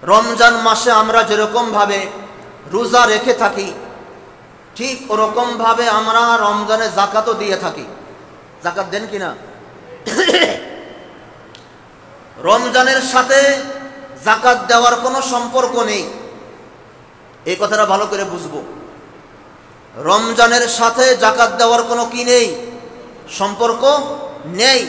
রমজান মাসে আমরা যেরকম ভাবে রোজা রেখে থাকি, ঠিক ওরকম ভাবে আমরা রমজানে যাকাতও দিয়ে থাকি। যাকাত দেন কিনা? রমজানের সাথে যাকাত দেওয়ার কোনো সম্পর্ক নেই, এই কথাটা ভালো করে বুঝবো। রমজানের সাথে যাকাত দেওয়ার কোনো কি নেই, সম্পর্ক নেই।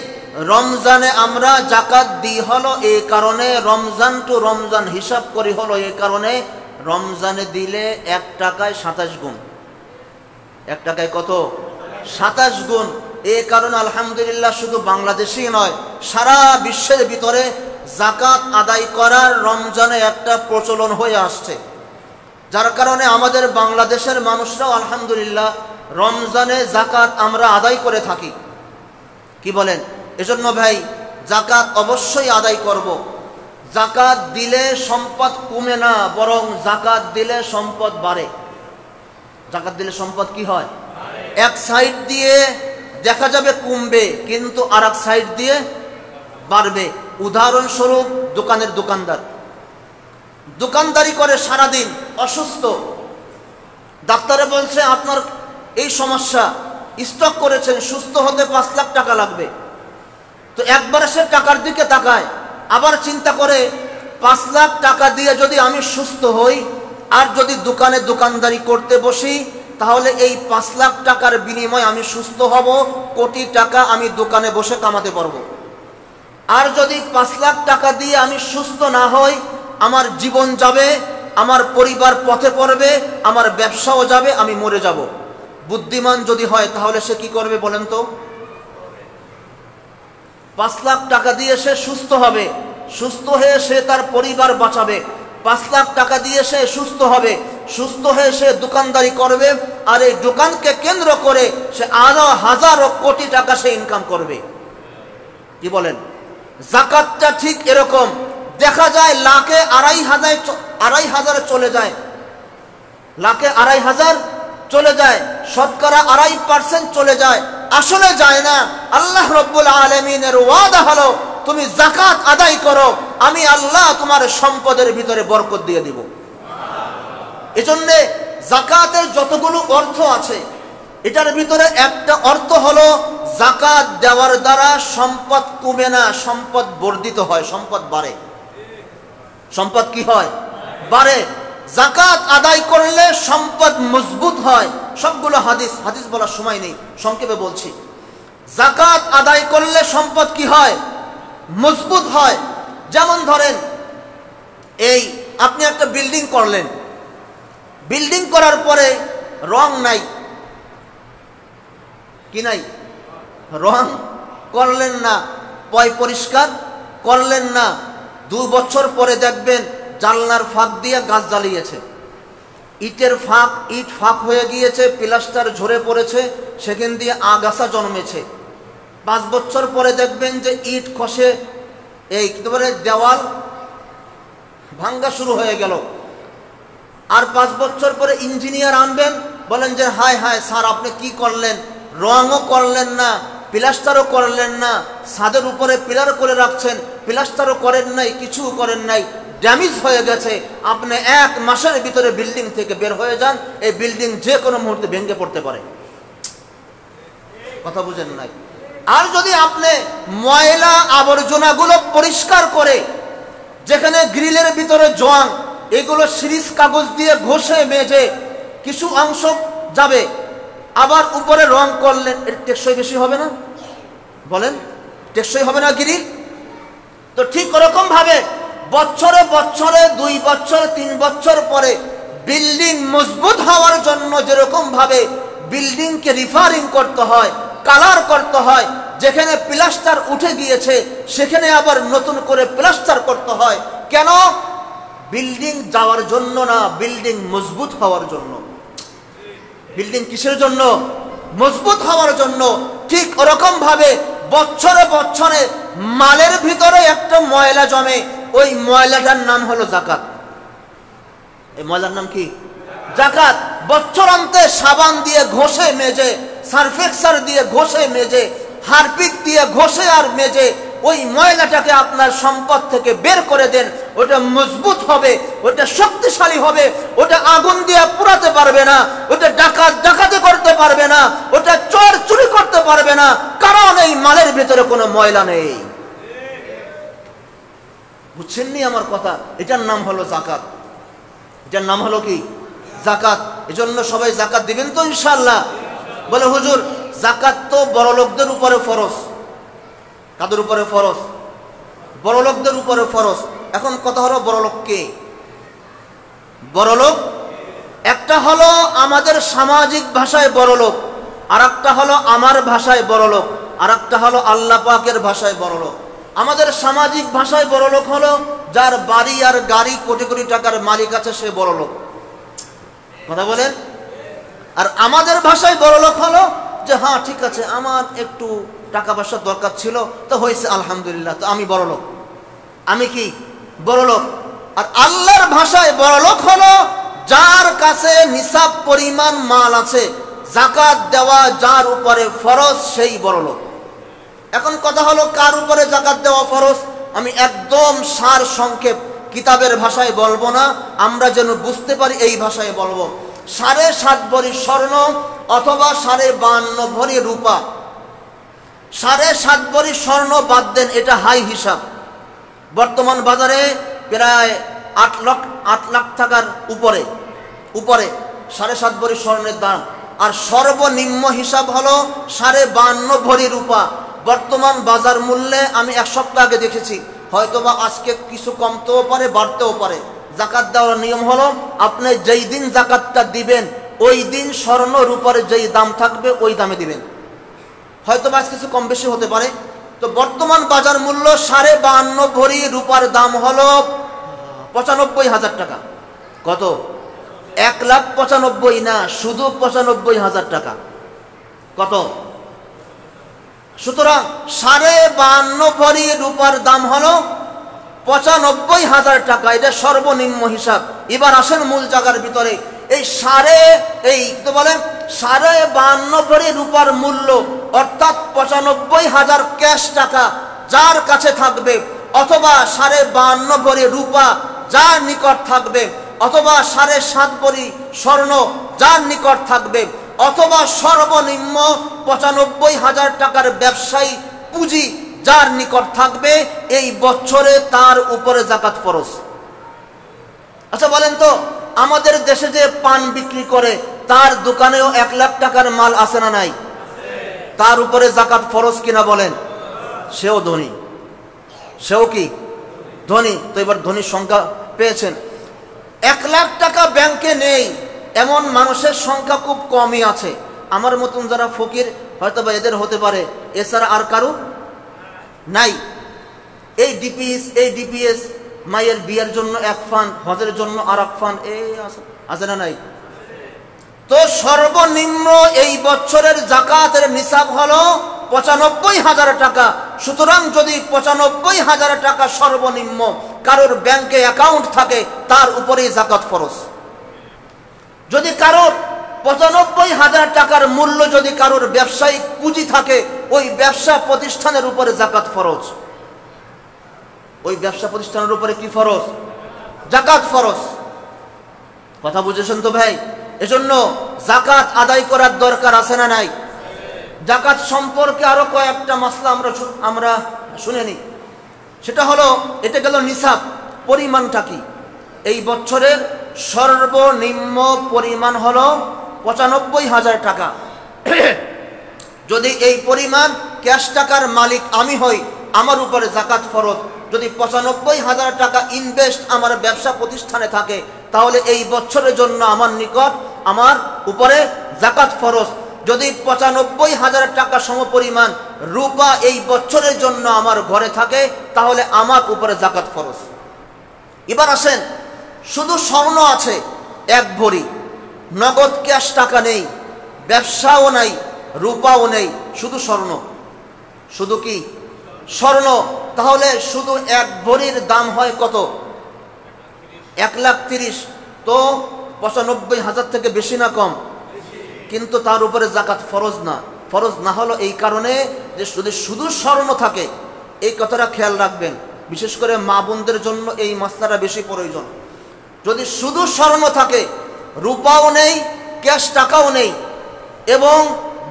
রমজানে আমরা যাকাত দিই হলো এই কারণে, রমজান টু রমজান হিসাব করি হলো এই কারণে, রমজানে দিলে 1 টাকায় 27 গুণ। 1 টাকায় কত? 27 গুণ। এই কারণে আলহামদুলিল্লাহ শুধু বাংলাদেশেই নয়, সারা বিশ্বের ভিতরে যাকাত আদায় করার রমজানে একটা প্রচলন হয়ে আসছে। যার কারণে আমাদের বাংলাদেশের মানুষরাও আলহামদুলিল্লাহ রমজানে যাকাত আমরা আদায় করে থাকি। কি বলেন? এজন্য ভাই যাকাত অবশ্যই আদায় করব। যাকাত দিলে সম্পদ কমে না, বরং যাকাত দিলে সম্পদ বাড়ে। যাকাত দিলে সম্পদ কি হয়? এক সাইড দিয়ে দেখা যাবে কমবে, কিন্তু আর এক সাইড দিয়ে বাড়বে। উদাহরণস্বরূপ দোকানের দোকানদার দোকানদারি করে সারাদিন, অসুস্থ, ডাক্তারে বলছে আপনার এই সমস্যা, স্টক করেছেন, সুস্থ হতে 5 লাখ টাকা লাগবে। তো একবার সে টাকার দিকে তাকায়, আবার চিন্তা করে 5 লাখ টাকা দিয়ে যদি আমি সুস্থ হই আর যদি দোকানে দোকানদারি করতে বসি, তাহলে এই 5 লাখ টাকার বিনিময়ে আমি সুস্থ হব, কোটি টাকা আমি দোকানে বসে কামাতে পারবো। আর যদি 5 লাখ টাকা দিয়ে আমি সুস্থ না হই, আমার জীবন যাবে, আমার পরিবার পথে পড়বে, আমার ব্যবসাও যাবে, আমি মরে যাব। বুদ্ধিমান যদি হয় তাহলে সে কি করবে বলেন তো? 5 লাখ টাকা দিয়ে সে সুস্থ হবে, সুস্থ হয়ে সে তার পরিবার বাঁচাবে। 5 লাখ টাকা দিয়ে সে সুস্থ হবে, সুস্থ হয়ে সে দোকানদারি করবে, আর এই দোকানকে কেন্দ্র করে সে আরো হাজারো কোটি টাকা সে ইনকাম করবে। কি বলেন? যাকাতটা ঠিক এরকম। দেখা যায় লাখে 2,500 চলে যায়, লাখে 2,500 চলে যায়, শতকরা 2.5% চলে যায়, আসলে যায় না। আল্লাহ রব্বুল আলামিনের ওয়াদা হলো তুমি যাকাত আদায় করো, আমি আল্লাহ তোমার সম্পদের ভিতরে বরকত দিয়ে দিব। এজন্য যাকাতের যতগুলো অর্থ আছে, এটার ভিতরে একটা অর্থ হলো যাকাত দেওয়ার দ্বারা সম্পদ কমে না, সম্পদ বর্ধিত হয়, সম্পদ বাড়ে। সম্পদ কি হয়? বাড়ে। যাকাত আদায় করলে সম্পদ মজবুত হয়। সবগুলো হাদিস বলার সময় নেই, সংক্ষেপে বলছি। যাকাত আদায় করলে সম্পদ কি হয়? মজবুত হয়। যেমন ধরেন, এই আপনি একটা বিল্ডিং করলেন, বিল্ডিং করার পরে রং নাই, কি নাই? রং করলেন না, পয় পরিষ্কার করলেন না, 2 বছর পরে দেখবেন জানলার ফাঁক দিয়ে গাছ জ্বালিয়েছে, ইটের ফাঁক, ইট ফাঁক হয়ে গিয়েছে, প্লাস্টার ঝরে পড়েছে, সেখান দিয়ে আগাছা জন্মেছে। 5 বছর পরে দেখবেন যে ইট খসে একেবারে দেওয়াল ভাঙ্গা শুরু হয়ে গেল। আর 5 বছর পরে ইঞ্জিনিয়ার আনবেন, বলেন যে হায় হায় স্যার আপনি কি করলেন, রঙও করলেন না, প্লাস্টারও করলেন না, ছাদের উপরে পিলার করে রাখছেন, প্লাস্টারও করেন নাই, কিছু করেন নাই, ড্যামেজ হয়ে গেছে। আপনি 1 মাসের ভিতরে বিল্ডিং থেকে বের হয়ে যান, এই বিল্ডিং যে কোনো মুহূর্তে ভেঙে পড়তে পারে। কথা বুঝেন নাই? আর যদি আপনি ময়লা আবর্জনাগুলো পরিষ্কার করে, যেখানে গ্রিলের ভিতরে জং, এগুলো সিরিজ কাগজ দিয়ে ঘষে মেজে কিছু অংশ যাবে, আবার উপরে রং করলেন, এর টেকসই বেশি হবে না? বলেন, টেকসই হবে না গ্রিল? তো ঠিক ওরকম ভাবে বছরে বছরে 2 বছর 3 বছর পরে বিল্ডিং মজবুত হওয়ার জন্য যেরকম ভাবে বিল্ডিংকে রিফারিং করতে হয়, কালার করতে হয়, যেখানে প্লাস্টার উঠে গিয়েছে সেখানে আবার নতুন করে প্লাস্টার করতে হয়। কেন? বিল্ডিং যাওয়ার জন্য না, বিল্ডিং মজবুত হওয়ার জন্য। বিল্ডিং কিসের জন্য? মজবুত হওয়ার জন্য। ঠিক ওরকম ভাবে বছরে বছরে মালের ভিতরে একটা ময়লা জমে, ওই ময়লাটার নাম হলো যাকাত। এই ময়লার নাম কি? যাকাত। বছরান্তে সাবান দিয়ে ঘষে মেজে, সার্ফেক্সার দিয়ে ঘষে মেজে, হারপিক দিয়ে ঘষে আর মেজে ওই ময়লাটাকে আপনার সম্পদ থেকে বের করে দেন। ওটা মজবুত হবে, ওটা শক্তিশালী হবে, ওটা আগুন দিয়ে পুড়াতে পারবে না, ওটা ডাকাতি করতে পারবে না, ওটা চোর চুরি করতে পারবে না, কারণ এই মালের ভিতরে কোনো ময়লা নেই। বুঝছেননি আমার কথা? এটার নাম হলো যাকাত। এটার নাম হলো কি? যাকাত। এজন্য সবাই যাকাত দিবেন তো ইনশাআল্লাহ? বলে হুজুর যাকাত তো বড় লোকদের উপরে ফরজ। কাদের উপরে ফরজ? বড় লোকদের উপরে ফরজ। এখন কথা হলো বড় লোক কে? বড় লোক একটা হলো আমাদের সামাজিক ভাষায় বড় লোক, আর একটা হলো আমার ভাষায় বড় লোক, আর একটা হলো আল্লাহ পাকের ভাষায় বড় লোক। আমাদের সামাজিক ভাষায় বড় লোক হলো যার বাড়ি আর গাড়ি কোটি কোটি টাকার মালিক আছে, সে বড় লোক। কথা বলেন? আর আমাদের ভাষায় বড় লোক হলো যে হ্যাঁ ঠিক আছে, আমার একটু টাকা পয়সার দরকার ছিল তো হয়েছে আলহামদুলিল্লাহ, তো আমি বড় লোক। আমি কি বড় লোক? আর আল্লাহর ভাষায় বড় লোক হলো যার কাছে নিসাব পরিমাণ মাল আছে, যাকাত দেওয়া যার উপরে ফরজ, সেই বড় লোক। এখন কথা হলো কার উপরে যাকাত দেওয়া ফরজ? আমি একদম সার সংক্ষেপ কিতাবের ভাষায় বলবো না, আমরা যেন বুঝতে পারি এই ভাষায় বলবো। 7.5 ভরি স্বর্ণ অথবা 52 ভরি রূপা। 7.5 ভরি স্বর্ণ বাদ দেন, এটা হাই হিসাব। বর্তমান বাজারে প্রায় 8 লাখ টাকার উপরে 7.5 ভরি স্বর্ণের দাম। আর সর্বনিম্ন হিসাব হলো 52 ভরি রূপা। বর্তমান বাজার মূল্যে আমি 1 সপ্তাহ আগে দেখেছি, হয়তোবা আজকে কিছু কমতেও পারে, বাড়তেও পারে। যাকাত দেওয়ার নিয়ম হলো আপনি যেই দিন যাকাতটা দিবেন ওই দিন স্বর্ণ রূপার যেই দাম থাকবে ওই দামে দিবেন। হয়তোবা আজ কিছু কম বেশি হতে পারে। তো বর্তমান বাজার মূল্য 52 ভরি রূপার দাম হলো 95,000 টাকা। কত? 1,95,000 না, শুধু 95,000 টাকা। কত? সুতরাং 52 ভরি রূপার দাম হলো 95,000 টাকা। এটা সর্বনিম্ন হিসাব। এবার আসেন মূল জায়গার ভিতরে। এই 52 ভরি রূপার মূল্য অর্থাৎ 95,000 ক্যাশ টাকা যার কাছে থাকবে, অথবা 52 ভরি রূপা যার নিকট থাকবে, অথবা 7.5 ভরি স্বর্ণ যার নিকট থাকবে, অথবা সর্বনিম্ন 95,000 টাকার ব্যবসায়ী পুঁজি যার নিকট থাকবে, এই বছরে তার উপরে যাকাত ফরজ। আচ্ছা বলেন তো, আমাদের দেশে যে পান বিক্রি করে তার দোকানেও 1 লাখ টাকার মাল আছে না নাই? তার উপরে যাকাত ফরজ কিনা বলেন? সেও ধনী। সেও কি ধনী? তো এবার ধনীর সংখ্যা পেয়েছেন। 1 লাখ টাকা ব্যাংকে নেই এমন মানুষের সংখ্যা খুব কমই আছে। আমার মতন যারা ফকির হয়তো বা এদের হতে পারে, এছাড়া আর কারো নাই। এই ডিপিএস মায়ের বিয়ের জন্য এক ফান্ড, হজের জন্য আর এক ফান্ড, এই আছে না নাই? তো সর্বনিম্ন এই বছরের যাকাতের নিসাব হলো 95,000 টাকা। সুতরাং যদি 95,000 টাকা সর্বনিম্ন কারোর ব্যাংকে অ্যাকাউন্ট থাকে, তার উপরেই যাকাত ফরজ। যদি কারোর 95,000 টাকার মূল্য যদি কারোর ব্যবসায়িক পুঁজি থাকে, ওই ব্যবসা প্রতিষ্ঠানের উপরে যাকাত ফরজ। ওই ব্যবসা প্রতিষ্ঠানের উপরে কি ফরজ? যাকাত ফরজ। কথা বুঝেছেন তো ভাই? এজন্য যাকাত আদায় করার দরকার আছে না নাই? যাকাত সম্পর্কে আরো কয়েকটা মাসলা আমরা শুনে নিই। সেটা হলো, এটা গেল নিসাব, পরিমাণটা কি? এই বছরের সর্বনিম্ন পরিমাণ হলো 95,000 টাকা। যদি এই পরিমাণ ক্যাশ টাকার মালিক আমি হই, আমার উপরে যাকাত ফরজ। যদি 95,000 টাকা ইনভেস্ট আমার ব্যবসা প্রতিষ্ঠানে থাকে, তাহলে এই বছরের জন্য আমার উপরে যাকাত ফরজ। যদি 95,000 টাকা সমপরিমাণ রূপা এই বছরের জন্য আমার ঘরে থাকে, তাহলে আমার উপরে যাকাত ফরজ। এবার আসেন, শুধু স্বর্ণ আছে 1 ভরি, নগদ ক্যাশ টাকা নেই, ব্যবসাও নাই, রূপাও নেই, শুধু স্বর্ণ। শুধু কি? স্বর্ণ। তাহলে শুধু 1 ভরির দাম হয় কত? 1,30,000। তো 95,000 থেকে বেশি না কম? কিন্তু তার উপরে যাকাত ফরজ না। ফরজ না হলো এই কারণে যে যদি শুধু স্বর্ণ থাকে, এই কথাটা খেয়াল রাখবেন, বিশেষ করে মা বোনদের জন্য এই মাসলাটা বেশি প্রয়োজন। যদি শুধু স্বর্ণ থাকে, রূপাও নেই, ক্যাশ টাকাও নেই এবং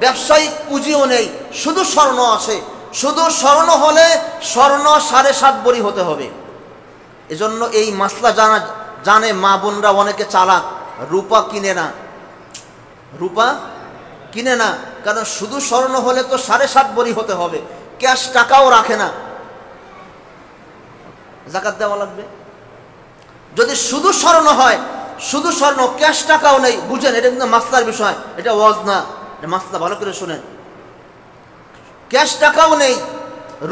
ব্যবসায়িক পুঁজিও নেই, শুধু স্বর্ণ আছে, শুধু স্বর্ণ হলে স্বর্ণ 7.5 ভরি হতে হবে। এজন্য এই মাসলা জানে মা বোনরা অনেকে চালাক, রূপা কিনে না, রূপা কিনে না, কারণ শুধু স্বর্ণ হলে তো 7.5 ভরি হতে হবে, ক্যাশ টাকাও রাখে না, যাকাত দেওয়া লাগবে। যদি শুধু স্বর্ণ হয়, শুধু স্বর্ণ, ক্যাশ টাকাও নেই, বুঝেন এটা কিন্তু মাসলার বিষয়, এটা ওয়াজ না, এটা মাসলা, ভালো করে শুনেন। ক্যাশ টাকাও নেই,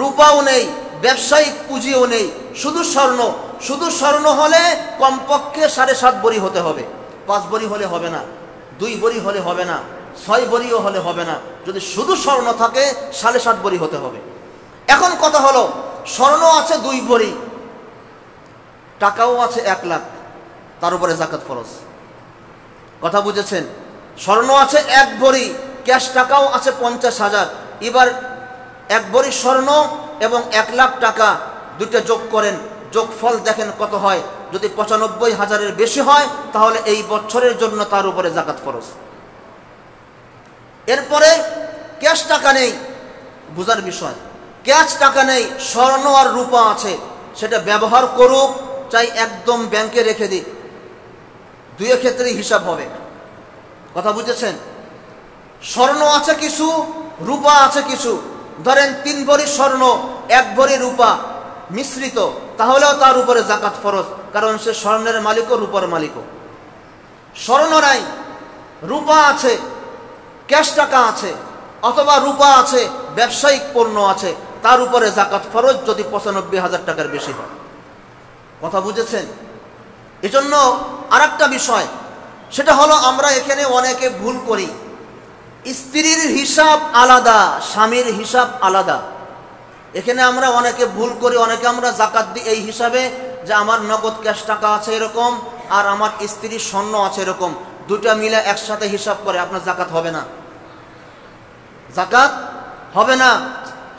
রূপাও নেই, ব্যবসায়িক পুঁজিও নেই, শুধু স্বর্ণ। শুধু স্বর্ণ হলে কমপক্ষে 7.5 ভরি হতে হবে, 5 ভরি হলে হবে না, 2 ভরি হলে হবে না, 6 ভরিও হলে হবে না। যদি শুধু স্বর্ণ থাকে 7.5 ভরি হতে হবে। এখন কথা হলো, স্বর্ণ আছে 2 ভরি, টাকাও আছে 1 লাখ, তার উপরে যাকাত ফরজ। কথা বুঝেছেন? স্বর্ণ আছে 1 ভরি, ক্যাশ টাকাও আছে 50,000। এবার 1 ভরি স্বর্ণ এবং 1 লাখ টাকা দুটো যোগ করেন, যোগফল দেখেন কত হয়। যদি 95,000-এর বেশি হয় তাহলে এই বছরের জন্য তার উপরে যাকাত ফরজ। এরপরে ক্যাশ টাকা নেই, বুঝার বিষয়, ক্যাশ টাকা নেই, স্বর্ণ আর রূপা আছে, সেটা ব্যবহার করুক, চাই একদম ব্যাংকে রেখে দিই, দুই ক্ষেত্রেই হিসাব হবে। কথা বুঝেছেন? স্বর্ণ আছে কিছু, রূপা আছে কিছু, ধরেন 3 ভরি স্বর্ণ 1 ভরি রূপা মিশ্রিত, তাহলেও তার উপরে যাকাত ফরজ, কারণ সে স্বর্ণের মালিকও রূপার মালিকও। স্বর্ণ নাই, রূপা আছে, ক্যাশ টাকা আছে, অথবা রূপা আছে, ব্যবসায়িক পণ্য আছে, তার উপরে যাকাত ফরজ যদি 95,000 টাকার বেশি হয়। কথা বুঝেছেন? এজন্য আরেকটা বিষয়, সেটা হলো আমরা এখানে অনেকে ভুল করি, স্ত্রীর হিসাব আলাদা, স্বামীর হিসাব আলাদা। এখানে আমরা অনেকে ভুল করি, অনেকে আমরা যাকাত দিই এই হিসাবে যে আমার নগদ ক্যাশ টাকা আছে এরকম আর আমার স্ত্রীর স্বর্ণ আছে এরকম, দুটা মিলে একসাথে হিসাব করে, আপনার যাকাত হবে না, যাকাত হবে না।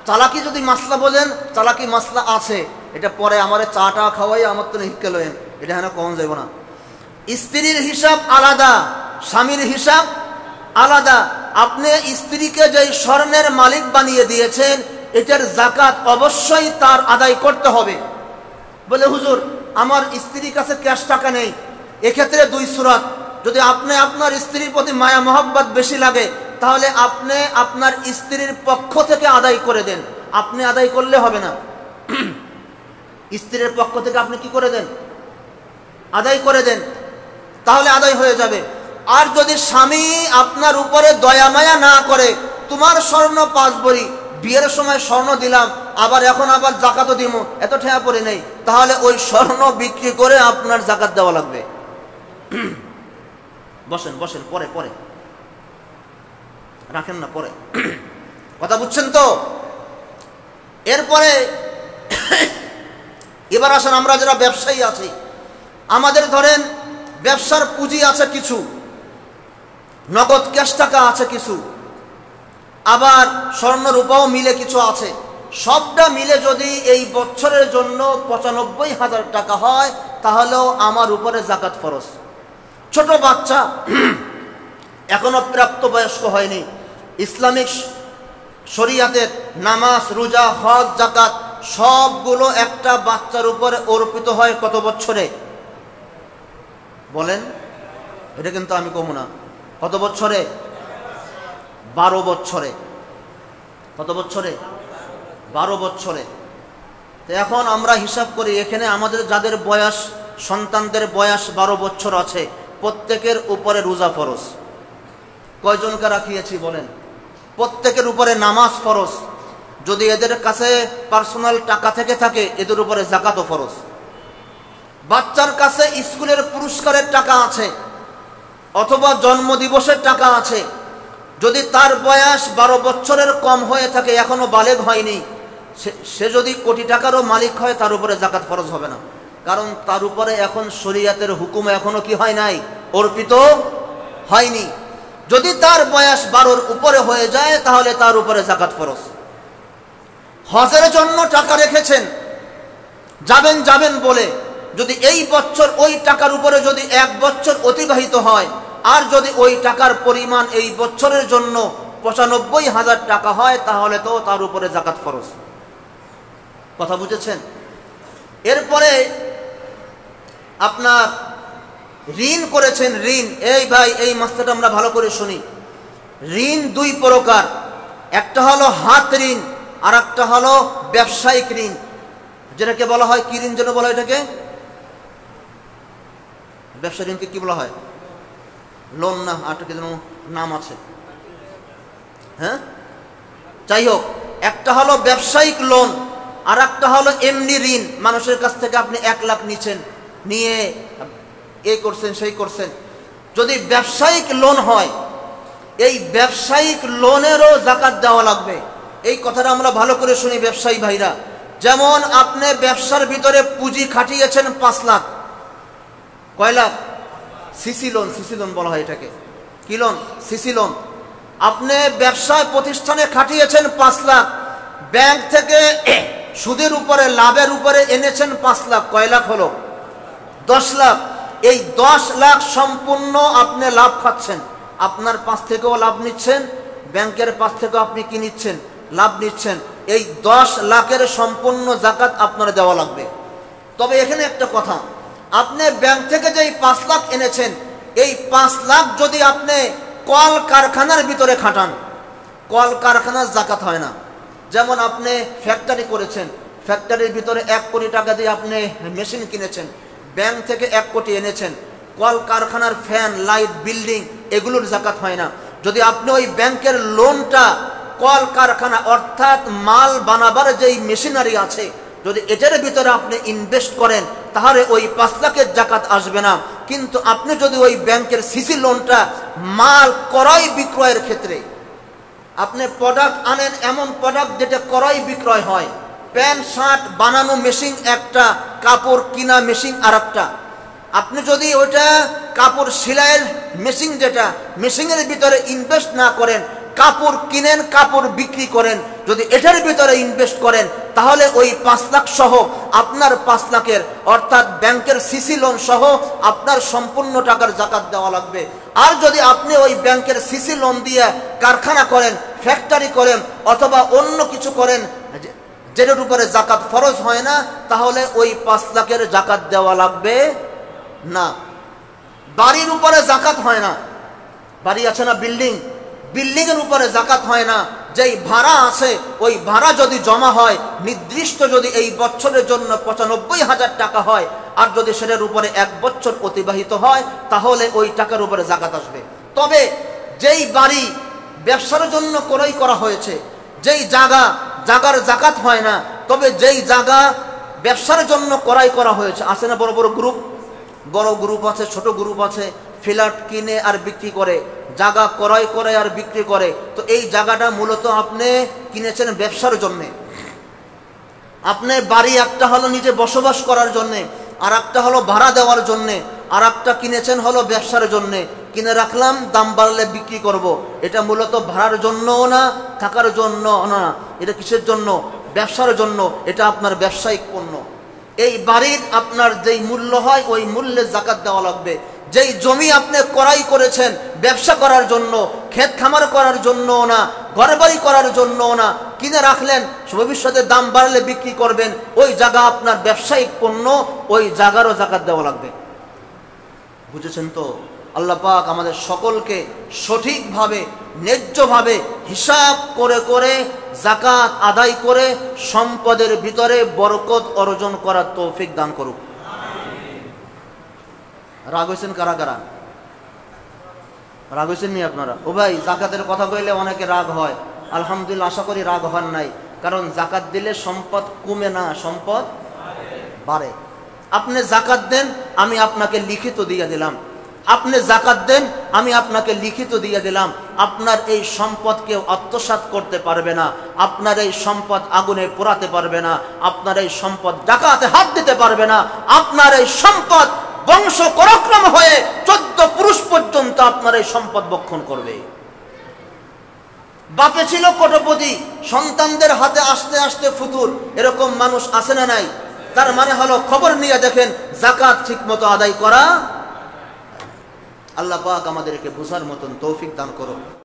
চালাকি যদি মাসলা বোঝেন, চালাকি মাসলা আছে, এটা পরে আমার চাটা খাওয়াই আমার তো হিক্কে লয়েন, এটা হেন কম যাব না। স্ত্রীর হিসাব আলাদা, স্বামীর হিসাব আলাদা। আপনি স্ত্রীকে যে স্বর্ণের মালিক বানিয়ে দিয়েছেন, এটার যাকাত অবশ্যই তার আদায় করতে হবে। বলে হুজুর আমার স্ত্রীর কাছে ক্যাশ টাকা নেই, এক্ষেত্রে 2 সুরাত। যদি আপনি আপনার স্ত্রীর প্রতি মায়া মহব্বত বেশি লাগে, তাহলে আপনি আপনার স্ত্রীর পক্ষ থেকে আদায় করে দেন, আপনি আদায় করলে হবে না, স্ত্রীর পক্ষ থেকে আপনি কি করে দেন, আদায় করে দেন, তাহলে আদায় হয়ে যাবে। আর যদি স্বামী আপনার উপরে দয়া মায়া না করে, তোমার স্বর্ণ 5 ভরি, বিয়ের সময় স্বর্ণ দিলাম, আবার এখন আবার যাকাতও দিব, এত ঠেয়া পড়ে নেই, তাহলে ওই স্বর্ণ বিক্রি করে আপনার যাকাত দেওয়া লাগবে। বসেন বসেন, পরে পরে রাখেন না, পরে। কথা বুঝছেন তো? এরপরে এবার আসেন, আমরা যারা ব্যবসায়ী আছি, আমাদের ধরেন ব্যবসার পুঁজি আছে কিছু, নগদ ক্যাশ টাকা আছে কিছু, আবার স্বর্ণ রূপাও মিলে কিছু আছে, সবটা মিলে যদি এই বছরের জন্য 95,000 টাকা হয়, তাহলেও আমার উপরে যাকাত ফরজ। ছোট বাচ্চা এখনো প্রাপ্তবয়স্ক হয়নি, ইসলামিক শরিয়াতের নামাজ, রোজা, হজ, যাকাত সবগুলো একটা বাচ্চার উপরে অর্পিত হয় কত বছরে বলেন? এটা কিন্তু আমি কমু না। কত বছরে? 12 বছরে। কত বছরে? 12 বছরে। তো এখন আমরা হিসাব করি, এখানে আমাদের যাদের বয়স, সন্তানদের বয়স 12 বছর আছে, প্রত্যেকের উপরে রোজা ফরজ। কয়জনকে রাখিয়েছি বলেন? প্রত্যেকের উপরে নামাজ ফরজ। যদি এদের কাছে পার্সোনাল টাকা থেকে থাকে, এদের উপরে যাকাতও ফরজ। বাচ্চার কাছে স্কুলের পুরস্কারের টাকা আছে অথবা জন্মদিবসের টাকা আছে, যদি তার বয়স 12 বছরের কম হয়ে থাকে, এখনো বালেগ হয়নি, সে যদি কোটি টাকারও মালিক হয়, তার উপরে যাকাত ফরজ হবে না, কারণ তার উপরে এখন শরীয়তের হুকুম এখনো কি হয় নাই, অর্পিত হয়নি। যদি তার বয়স 12-র উপরে হয়ে যায়, তাহলে তার উপরে যাকাত ফরজ। হজের জন্য টাকা রেখেছেন, যাবেন বলে, যদি এই বছর ওই টাকার উপরে যদি 1 বছর অতিবাহিত হয়, আর যদি ওই টাকার পরিমাণ এই বছরের জন্য 95,000 টাকা হয়, তাহলে তো তার উপরে যাকাত ফরজ। কথা বুঝেছেন? এরপরে আপনার ঋণ করেছেন, ঋণ, এই ভাই এই মাসটা আমরা ভালো করে শুনি। ঋণ 2 প্রকার, একটা হলো হাত ঋণ, আর একটা হলো ব্যবসায়িক ঋণ, যেটাকে বলা হয় কি ঋণ যেন বলা হয় এটাকে? ব্যবসা ঋণকে কি বলা হয়? লোন না, আর একটা যেন নাম আছে, হ্যাঁ, যাই হোক, একটা হলো ব্যবসায়িক লোন, আর একটা হলো এমনি ঋণ। মানুষের কাছ থেকে আপনি 1 লাখ নিচ্ছেন, নিয়ে এই করছেন সেই করছেন। যদি ব্যবসায়িক লোন হয়, এই ব্যবসায়িক লোনেরও যাকাত দেওয়া লাগবে। এই কথাটা আমরা ভালো করে শুনি ব্যবসায়ী ভাইরা। যেমন আপনি ব্যবসার ভিতরে পুঁজি খাটিয়েছেন 5 লাখ, কয় lakh? CC loan, CC loan বলা হয় এটাকে। কি লোন? CC loan. আপনি ব্যবসায় প্রতিষ্ঠানে খাটিয়েছেন 5 লাখ, ব্যাংক থেকে সুদের উপরে লাভের উপরে এনেছেন 5 লাখ, কয় লাখ হলো? 10 লাখ। এই 10 লাখ সম্পূর্ণ আপনি লাভ খাচ্ছেন, আপনার পাশ থেকেও লাভ নিচ্ছেন, ব্যাংকের পাশ থেকেও আপনি কি নিচ্ছেন? লাভ নিচ্ছেন। এই 10 লাখের সম্পূর্ণ যাকাত আপনার দেওয়া লাগবে। তবে এখানে একটা কথা, আপনি ব্যাংক থেকে যে 5 লাখ এনেছেন, এই 5 লাখ যদি আপনি কল কারখানার ভিতরে খাটান, কল কারখানার যাকাত হয় না। যেমন আপনি ফ্যাক্টরি করেছেন, ফ্যাক্টরির ভিতরে 1 কোটি টাকা দিয়ে আপনি মেশিন কিনেছেন, ব্যাংক থেকে 1 কোটি এনেছেন, কল কারখানার ফ্যান, লাইট, বিল্ডিং, এগুলোর যাকাত হয় না। যদি আপনি ওই ব্যাংকের লোনটা কল কারখানা অর্থাৎ মাল বানাবার যেই মেশিনারি আছে, যদি এটার ভিতরে আপনি ইনভেস্ট করেন, তাহলে ওই 5 লাখের যাকাত আসবে না। কিন্তু আপনি যদি ওই ব্যাংকের সিসি লোনটা মাল ক্রয় বিক্রয়ের ক্ষেত্রে, আপনি প্রোডাক্ট আনেন, এমন প্রোডাক্ট যেটা ক্রয় বিক্রয় হয়, প্যান্ট শার্ট বানানো মেশিন একটা, কাপড় কিনা মেশিন আর একটা, আপনি যদি ওইটা কাপড় সেলাইয়ের মেশিন, যেটা মেশিনের ভিতরে ইনভেস্ট না করেন, কাপড় কিনেন, কাপড় বিক্রি করেন, যদি এটার ভিতরে ইনভেস্ট করেন, তাহলে ওই 5 লাখ সহ আপনার 5 লাখের অর্থাৎ ব্যাংকের সিসি লোন সহ আপনার সম্পূর্ণ টাকার যাকাত দেওয়া লাগবে। আর যদি আপনি ওই ব্যাংকের সিসি লোন দিয়ে কারখানা করেন, ফ্যাক্টরি করেন, অথবা অন্য কিছু করেন যেটার উপরে যাকাত ফরজ হয় না, তাহলে ওই 5 লাখের যাকাত দেওয়া লাগবে না। বাড়ির উপরে যাকাত হয় না, বাড়ি আছে না, বিল্ডিং, বিল্ডিং এর উপরে যাকাত হয় না। যেই ভাড়া আছে, ওই ভাড়া যদি জমা হয়, নির্দিষ্ট যদি এই বছরের জন্য 95,000 টাকা হয়, আর যদি সেটার উপরে 1 বছর অতিবাহিত হয়, তাহলে ওই টাকার উপরে যাকাত আসবে। তবে যেই বাড়ি ব্যবসার জন্য ক্রয় করা হয়েছে, যেই জায়গার যাকাত হয় না। তবে যেই জায়গা ব্যবসার জন্য ক্রয় করা হয়েছে, আছে না বড় বড় গ্রুপ, বড় গ্রুপ আছে, ছোট গ্রুপ আছে, ফ্ল্যাট কিনে আর বিক্রি করে, জায়গা ক্রয় করে আর বিক্রি করে। তো এই জায়গাটা মূলত আপনি কিনেছেন ব্যবসার জন্য। আপনি বাড়ি একটা হলো নিজে বসবাস করার জন্য, আর একটা হলো ভাড়া দেওয়ার জন্য, আর একটা কিনেছেন হলো ব্যবসার জন্য। কিনে রাখলাম, দাম বাড়লে বিক্রি করব, এটা মূলত ভাড়ার জন্যও না, থাকার জন্য না, এটা কিসের জন্য? ব্যবসার জন্য। এটা আপনার ব্যবসায়িক পণ্য। এই বাড়ির আপনার যেই মূল্য হয়, ওই মূল্যে যাকাত দেওয়া লাগবে। যেই জমি আপনি ক্রয় করেছেন ব্যবসা করার জন্য, ক্ষেত খামার করার জন্য না, ঘরবাড়ি করার জন্য না, কিনে রাখলেন, ভবিষ্যতে দাম বাড়লে বিক্রি করবেন, ওই জায়গা আপনার ব্যবসায়িক পণ্য, ওই জায়গারও যাকাত দেওয়া লাগবে। বুঝেছেন তো? আল্লাহ পাক আমাদের সকলকে সঠিকভাবে, ন্যায্যভাবে হিসাব করে করে যাকাত আদায় করে সম্পদের ভিতরে বরকত অর্জন করার তৌফিক দান করুক। রাগ হয়েছেন কারা কারা? রাগ হয়েছেন নি আপনারা? ও ভাই, যাকাতের কথা কইলে অনেকে রাগ হয়। আলহামদুলিল্লাহ, আশা করি রাগ হন নাই, কারণ যাকাত দিলে সম্পদ কমে না, সম্পদ বাড়ে। আপনি যাকাত দেন, আমি আপনাকে লিখিত দিয়ে দিলাম। আপনি যাকাত দেন, আমি আপনাকে লিখিত দিয়ে দিলাম। আপনার এই সম্পদ কেউ আত্মসাৎ করতে পারবে না, আপনার এই সম্পদ আগুনে পোড়াতে পারবে না, আপনার এই সম্পদ ডাকাতে হাত দিতে পারবে না, আপনার এই সম্পদ বংশ পরাক্রম হয়ে 14 পুরুষ পর্যন্ত আপনার এই সম্পদ বক্ষণ করবে। বাপে ছিল কোটিপতি, সন্তানদের হাতে আস্তে আস্তে ফুতুর, এরকম মানুষ আছে না নাই? তার মানে হলো খবর নিয়ে দেখেন যাকাত ঠিক মতো আদায় করা। আল্লাহ পাক আমাদেরকে বোঝার মতন তৌফিক দান করো।